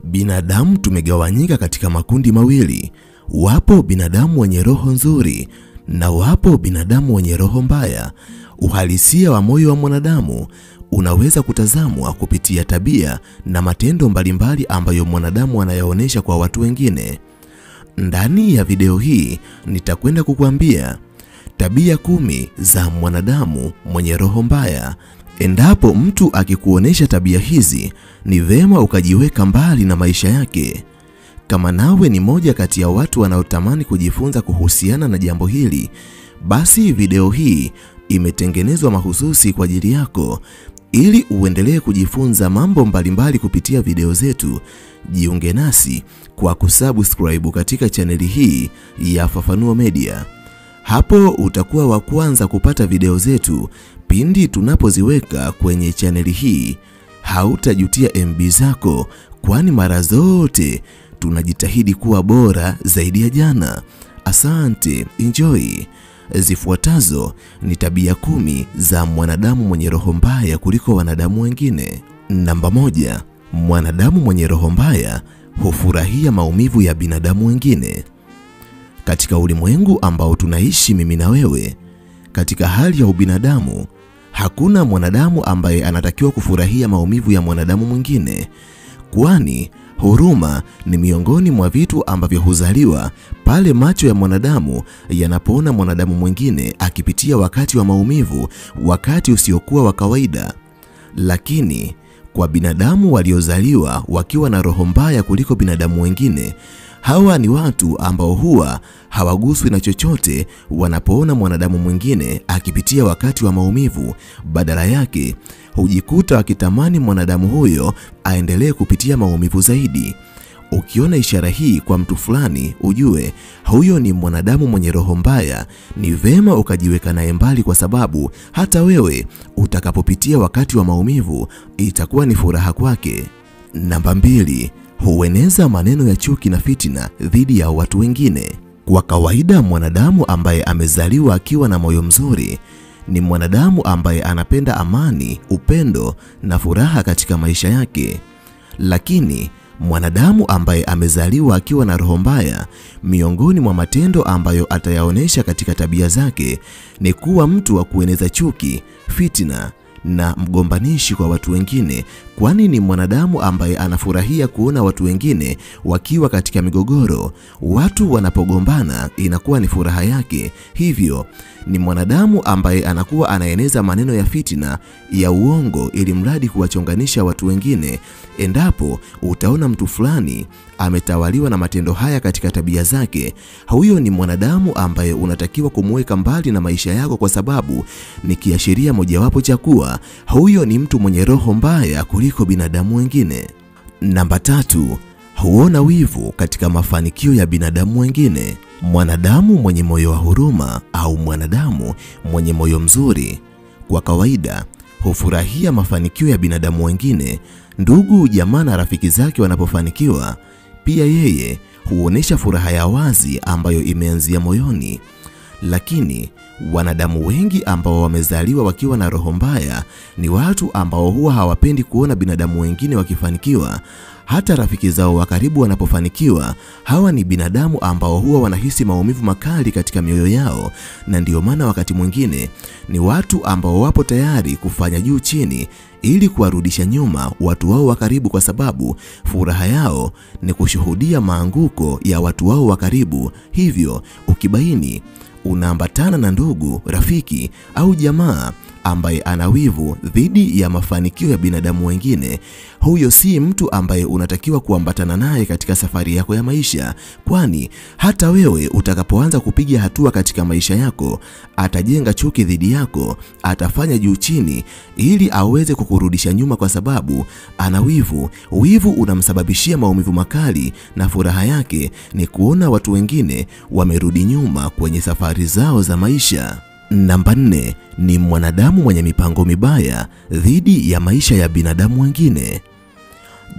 Binadamu tumegawanyika katika makundi mawili. Wapo binadamu wenye roho nzuri na wapo binadamu wenye roho mbaya. Uhalisia wa moyo wa mwanadamu unaweza kutazamwa kupitia tabia na matendo mbalimbali ambayo mwanadamu anayaonesha kwa watu wengine. Ndani ya video hii nitakwenda kukuambia tabia 10 za mwanadamu mwenye roho mbaya. Endapo mtu akikuonesha tabia hizi, ni vema ukajiweka mbali na maisha yake. Kama nawe ni moja kati ya watu wanaotamani kujifunza kuhusiana na jambo hili, basi video hii imetengenezwa mahususi kwa ajili yako. Ili uendelee kujifunza mambo mbalimbali kupitia video zetu, jiunge nasi kwa kusubscribe katika chaneli hii ya Fafanuo Media. Hapo utakuwa wa kwanza kupata video zetu pindi tunapoziweka kwenye chaneli hii. Hautajutia MB zako, kwani mara zote tunajitahidi kuwa bora zaidi ya jana. Asante, enjoy. Zifuatazo ni tabia 10 za mwanadamu mwenye roho mbaya kuliko wanadamu wengine. Namba 1, mwanadamu mwenye roho mbaya hufurahia maumivu ya binadamu wengine. Katika ulimwengu ambao tunaishi mimi na wewe, katika hali ya ubinadamu, hakuna mwanadamu ambaye anatakiwa kufurahia maumivu ya mwanadamu mwingine, kwani huruma ni miongoni mwa vitu ambavyo huzaliwa pale macho ya mwanadamu yanapoona mwanadamu mwingine akipitia wakati wa maumivu, wakati usiokuwa wa kawaida. Lakini kwa binadamu waliozaliwa wakiwa na roho mbaya kuliko binadamu wengine, hawa ni watu ambao huwa hawaguswi na chochote wanapoona mwanadamu mwingine akipitia wakati wa maumivu. Badala yake hujikuta wakitamani mwanadamu huyo aendelee kupitia maumivu zaidi. Ukiona ishara hii kwa mtu fulani, ujue huyo ni mwanadamu mwenye roho mbaya. Ni vema ukajiweka naye mbali, kwa sababu hata wewe utakapopitia wakati wa maumivu itakuwa ni furaha kwake. Namba 2, hueneza maneno ya chuki na fitina dhidi ya watu wengine. Kwa kawaida, mwanadamu ambaye amezaliwa akiwa na moyo mzuri ni mwanadamu ambaye anapenda amani, upendo na furaha katika maisha yake. Lakini mwanadamu ambaye amezaliwa akiwa na roho mbaya, miongoni mwa matendo ambayo atayaonesha katika tabia zake ni kuwa mtu wa kueneza chuki, fitina na mgombanishi kwa watu wengine, kwani ni mwanadamu ambaye anafurahia kuona watu wengine wakiwa katika migogoro. Watu wanapogombana inakuwa ni furaha yake. Hivyo ni mwanadamu ambaye anakuwa anaeneza maneno ya fitina, ya uongo, ili mradi kuwachonganisha watu wengine. Endapo utaona mtu fulani ametawaliwa na matendo haya katika tabia zake, huyo ni mwanadamu ambaye unatakiwa kumweka mbali na maisha yako, kwa sababu ni kiashiria mojawapo cha kuwa huyo ni mtu mwenye roho mbaya kuliko binadamu wengine. Namba 3, huona wivu katika mafanikio ya binadamu wengine. Mwanadamu mwenye moyo wa huruma au mwanadamu mwenye moyo mzuri kwa kawaida hufurahia mafanikio ya binadamu wengine. Ndugu, jamaa na rafiki zake wanapofanikiwa, pia yeye huonesha furaha ya wazi ambayo imeanzia moyoni. Lakini wanadamu wengi ambao wamezaliwa wakiwa na roho mbaya ni watu ambao huwa hawapendi kuona binadamu wengine wakifanikiwa. Hata rafiki zao wa karibu wanapofanikiwa, hawa ni binadamu ambao huwa wanahisi maumivu makali katika mioyo yao, na ndio maana wakati mwingine ni watu ambao wapo tayari kufanya juu chini ili kuwarudisha nyuma watu wao wa karibu, kwa sababu furaha yao ni kushuhudia maanguko ya watu wao wa karibu. Hivyo ukibaini unaambatana na ndugu, rafiki au jamaa ambaye ana wivu dhidi ya mafanikio ya binadamu wengine, huyo si mtu ambaye unatakiwa kuambatana naye katika safari yako ya maisha, kwani hata wewe utakapoanza kupiga hatua katika maisha yako, atajenga chuki dhidi yako, atafanya juu chini ili aweze kukurudisha nyuma, kwa sababu ana wivu. Wivu unamsababishia maumivu makali, na furaha yake ni kuona watu wengine wamerudi nyuma kwenye safari zao za maisha. Namba 4, ni mwanadamu mwenye mipango mibaya dhidi ya maisha ya binadamu wengine.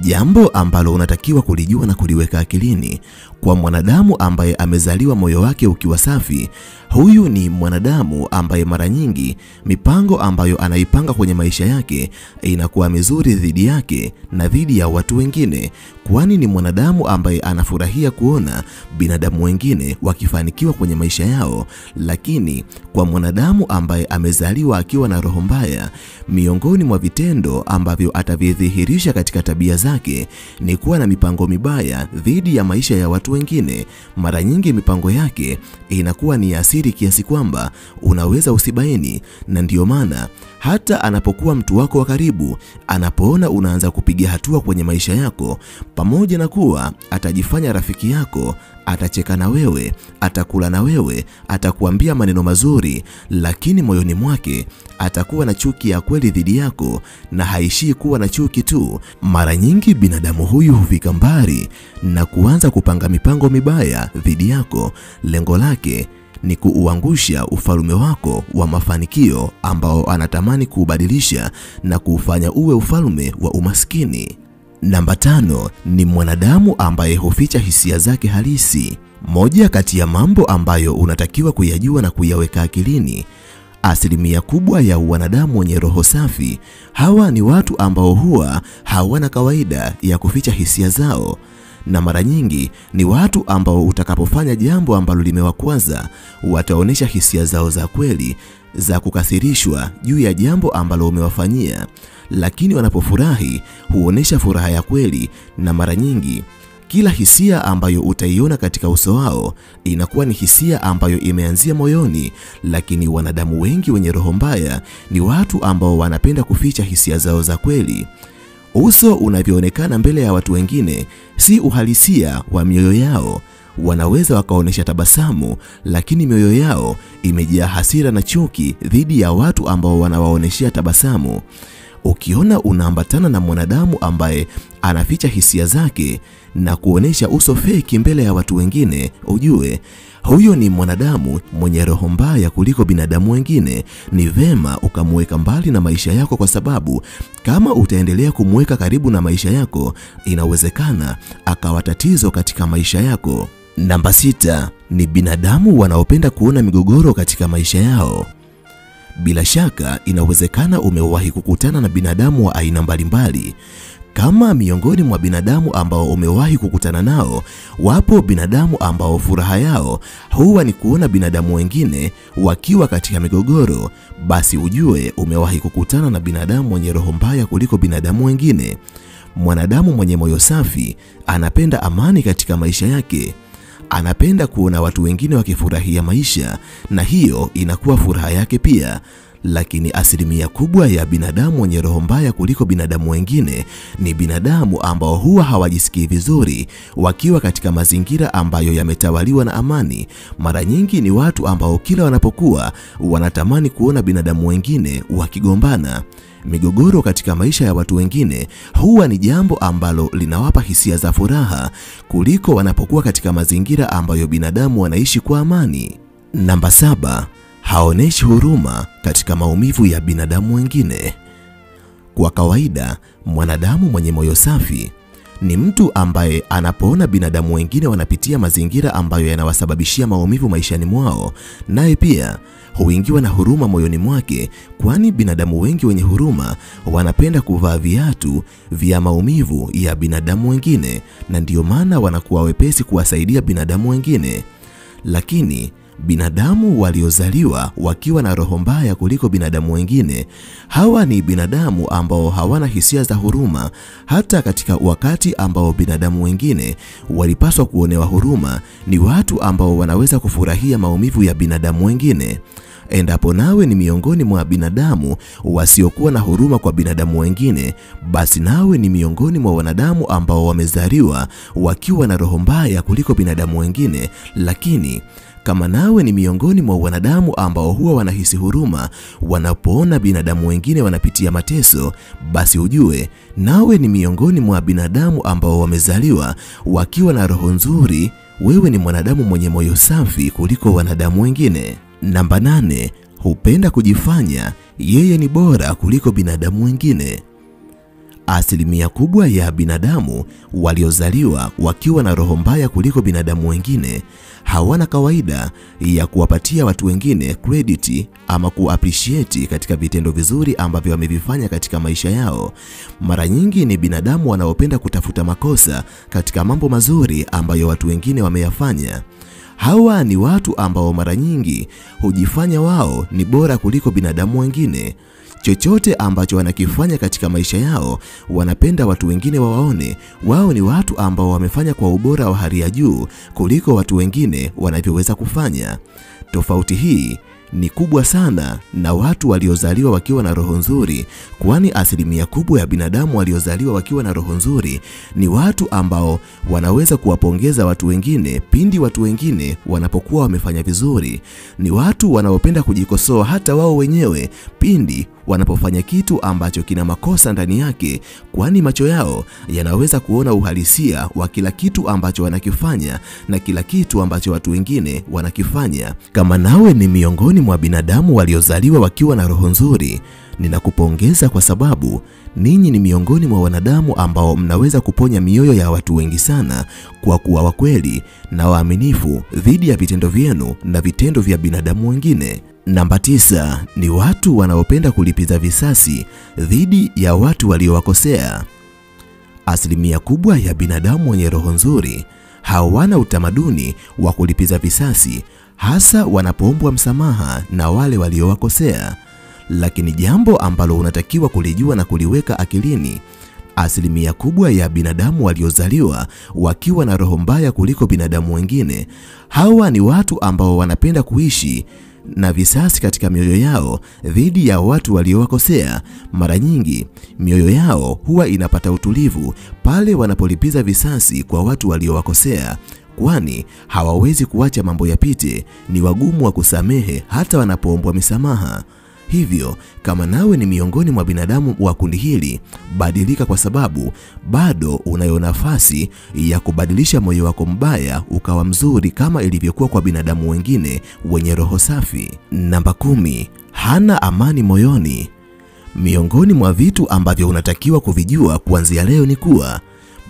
Jambo ambalo unatakiwa kulijua na kuliweka akilini, Kwa mwanadamu ambaye amezaliwa moyo wake ukiwa safi, huyu ni mwanadamu ambaye mara nyingi mipango ambayo anaipanga kwenye maisha yake inakuwa mizuri dhidi yake na dhidi ya watu wengine, kwani ni mwanadamu ambaye anafurahia kuona binadamu wengine wakifanikiwa kwenye maisha yao. Lakini kwa mwanadamu ambaye amezaliwa akiwa na roho mbaya, miongoni mwa vitendo ambavyo atavidhihirisha katika tabia zake ni kuwa na mipango mibaya dhidi ya maisha ya watu wengine. Mara nyingi mipango yake inakuwa ni asiri kiasi kwamba unaweza usibaini, na ndiyo maana hata anapokuwa mtu wako wa karibu, anapoona unaanza kupiga hatua kwenye maisha yako, pamoja na kuwa atajifanya rafiki yako, atacheka na wewe, atakula na wewe, atakuambia maneno mazuri, lakini moyoni mwake atakuwa na chuki ya kweli dhidi yako, na haishii kuwa na chuki tu. Mara nyingi binadamu huyu hufika mbali na kuanza kupanga mipango mibaya dhidi yako. Lengo lake ni kuuangusha ufalme wako wa mafanikio ambao anatamani kuubadilisha na kuufanya uwe ufalme wa umaskini. Namba 5 ni mwanadamu ambaye huficha hisia zake halisi. Moja kati ya mambo ambayo unatakiwa kuyajua na kuyaweka akilini, asilimia kubwa ya wanadamu wenye roho safi, hawa ni watu ambao huwa hawana kawaida ya kuficha hisia zao. Na mara nyingi ni watu ambao utakapofanya jambo ambalo limewakwaza, wataonesha hisia zao za kweli za kukasirishwa juu ya jambo ambalo umewafanyia, lakini wanapofurahi huonesha furaha ya kweli. Na mara nyingi kila hisia ambayo utaiona katika uso wao inakuwa ni hisia ambayo imeanzia moyoni. Lakini wanadamu wengi wenye roho mbaya ni watu ambao wanapenda kuficha hisia zao za kweli. Uso unavyoonekana mbele ya watu wengine si uhalisia wa mioyo yao. Wanaweza wakaonesha tabasamu, lakini mioyo yao imejaa hasira na chuki dhidi ya watu ambao wanawaoneshia tabasamu. Ukiona unaambatana na mwanadamu ambaye anaficha hisia zake na kuonesha uso feki mbele ya watu wengine, ujue huyo ni mwanadamu mwenye roho mbaya kuliko binadamu wengine. Ni vema ukamweka mbali na maisha yako, kwa sababu kama utaendelea kumweka karibu na maisha yako, inawezekana akawa tatizo katika maisha yako. Namba 6 ni binadamu wanaopenda kuona migogoro katika maisha yao. Bila shaka inawezekana umewahi kukutana na binadamu wa aina mbalimbali. Kama miongoni mwa binadamu ambao umewahi kukutana nao, wapo binadamu ambao furaha yao huwa ni kuona binadamu wengine wakiwa katika migogoro, basi ujue umewahi kukutana na binadamu mwenye roho mbaya kuliko binadamu wengine. Mwanadamu mwenye moyo safi anapenda amani katika maisha yake. Anapenda kuona watu wengine wakifurahia maisha, na hiyo inakuwa furaha yake pia. Lakini asilimia kubwa ya binadamu wenye roho mbaya kuliko binadamu wengine ni binadamu ambao huwa hawajisikii vizuri wakiwa katika mazingira ambayo yametawaliwa na amani. Mara nyingi ni watu ambao kila wanapokuwa wanatamani kuona binadamu wengine wakigombana. Migogoro katika maisha ya watu wengine huwa ni jambo ambalo linawapa hisia za furaha kuliko wanapokuwa katika mazingira ambayo binadamu wanaishi kwa amani. Namba 7, haoneshi huruma katika maumivu ya binadamu wengine. Kwa kawaida, mwanadamu mwenye moyo safi ni mtu ambaye anapoona binadamu wengine wanapitia mazingira ambayo yanawasababishia maumivu maishani mwao, naye pia huingiwa na huruma moyoni mwake, kwani binadamu wengi wenye huruma wanapenda kuvaa viatu vya maumivu ya binadamu wengine, na ndiyo maana wanakuwa wepesi kuwasaidia binadamu wengine. Lakini binadamu waliozaliwa wakiwa na roho mbaya kuliko binadamu wengine, hawa ni binadamu ambao hawana hisia za huruma. Hata katika wakati ambao binadamu wengine walipaswa kuonewa huruma, ni watu ambao wanaweza kufurahia maumivu ya binadamu wengine. Endapo nawe ni miongoni mwa binadamu wasiokuwa na huruma kwa binadamu wengine, basi nawe ni miongoni mwa wanadamu ambao wamezaliwa wakiwa na roho mbaya kuliko binadamu wengine. Lakini kama nawe ni miongoni mwa wanadamu ambao huwa wanahisi huruma wanapoona binadamu wengine wanapitia mateso, basi ujue nawe ni miongoni mwa binadamu ambao wamezaliwa wakiwa na roho nzuri. Wewe ni mwanadamu mwenye moyo safi kuliko wanadamu wengine. Namba 8, hupenda kujifanya yeye ni bora kuliko binadamu wengine. Asilimia kubwa ya binadamu waliozaliwa wakiwa na roho mbaya kuliko binadamu wengine hawana kawaida ya kuwapatia watu wengine credit ama kuappreciate katika vitendo vizuri ambavyo wamevifanya katika maisha yao. Mara nyingi ni binadamu wanaopenda kutafuta makosa katika mambo mazuri ambayo watu wengine wameyafanya. Hawa ni watu ambao mara nyingi hujifanya wao ni bora kuliko binadamu wengine. Chochote ambacho wanakifanya katika maisha yao wanapenda watu wengine wawaone wao ni watu ambao wamefanya kwa ubora wa hali ya juu kuliko watu wengine wanavyoweza kufanya. Tofauti hii ni kubwa sana na watu waliozaliwa wakiwa na roho nzuri, kwani asilimia kubwa ya binadamu waliozaliwa wakiwa na roho nzuri ni watu ambao wanaweza kuwapongeza watu wengine pindi watu wengine wanapokuwa wamefanya vizuri. Ni watu wanaopenda kujikosoa hata wao wenyewe pindi wanapofanya kitu ambacho kina makosa ndani yake, kwani macho yao yanaweza kuona uhalisia wa kila kitu ambacho wanakifanya na kila kitu ambacho watu wengine wanakifanya. Kama nawe ni miongoni mwa binadamu waliozaliwa wakiwa na roho nzuri, ninakupongeza kwa sababu ninyi ni miongoni mwa wanadamu ambao mnaweza kuponya mioyo ya watu wengi sana kwa kuwa wakweli na waaminifu dhidi ya vitendo vyenu na vitendo vya binadamu wengine. Namba 9 ni watu wanaopenda kulipiza visasi dhidi ya watu waliowakosea. Asilimia kubwa ya binadamu wenye roho nzuri hawana utamaduni wa kulipiza visasi, hasa wanapoombwa msamaha na wale waliowakosea. Lakini jambo ambalo unatakiwa kulijua na kuliweka akilini, asilimia kubwa ya binadamu waliozaliwa wakiwa na roho mbaya kuliko binadamu wengine, hawa ni watu ambao wanapenda kuishi na visasi katika mioyo yao dhidi ya watu waliowakosea. Mara nyingi mioyo yao huwa inapata utulivu pale wanapolipiza visasi kwa watu waliowakosea, kwani hawawezi kuacha mambo yapite, ni wagumu wa kusamehe hata wanapoombwa misamaha. Hivyo, kama nawe ni miongoni mwa binadamu wa kundi hili, badilika, kwa sababu bado unayo nafasi ya kubadilisha moyo wako mbaya ukawa mzuri kama ilivyokuwa kwa binadamu wengine wenye roho safi. Namba 10, hana amani moyoni. Miongoni mwa vitu ambavyo unatakiwa kuvijua kuanzia leo ni kuwa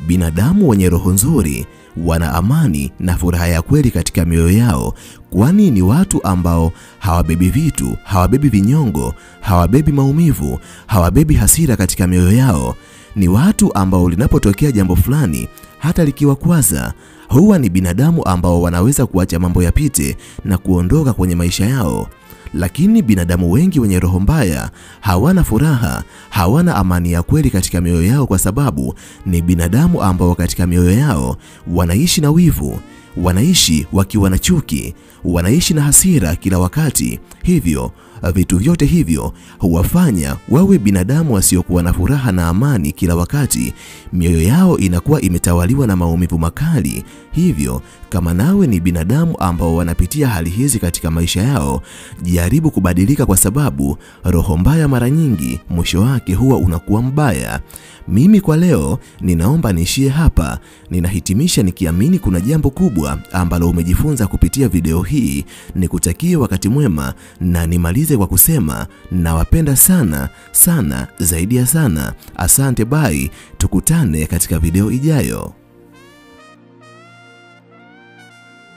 binadamu wenye roho nzuri wana amani na furaha ya kweli katika mioyo yao, kwani ni watu ambao hawabebi vitu, hawabebi vinyongo, hawabebi maumivu, hawabebi hasira katika mioyo yao. Ni watu ambao linapotokea jambo fulani hata likiwakwaza, huwa ni binadamu ambao wanaweza kuacha mambo yapite na kuondoka kwenye maisha yao. Lakini binadamu wengi wenye roho mbaya hawana furaha, hawana amani ya kweli katika mioyo yao, kwa sababu ni binadamu ambao katika mioyo yao wanaishi na wivu, wanaishi wakiwa na chuki, wanaishi na hasira kila wakati. Hivyo vitu vyote hivyo huwafanya wawe binadamu wasiokuwa na furaha na amani kila wakati. Mioyo yao inakuwa imetawaliwa na maumivu makali. Hivyo kama nawe ni binadamu ambao wanapitia hali hizi katika maisha yao, jaribu kubadilika, kwa sababu roho mbaya mara nyingi mwisho wake huwa unakuwa mbaya. Mimi kwa leo ninaomba niishie hapa. Ninahitimisha nikiamini kuna jambo kubwa ambalo umejifunza kupitia video hii. Nikutakie wakati mwema na nimalize kwa kusema nawapenda sana sana zaidi ya sana. Asante, bye. Tukutane katika video ijayo.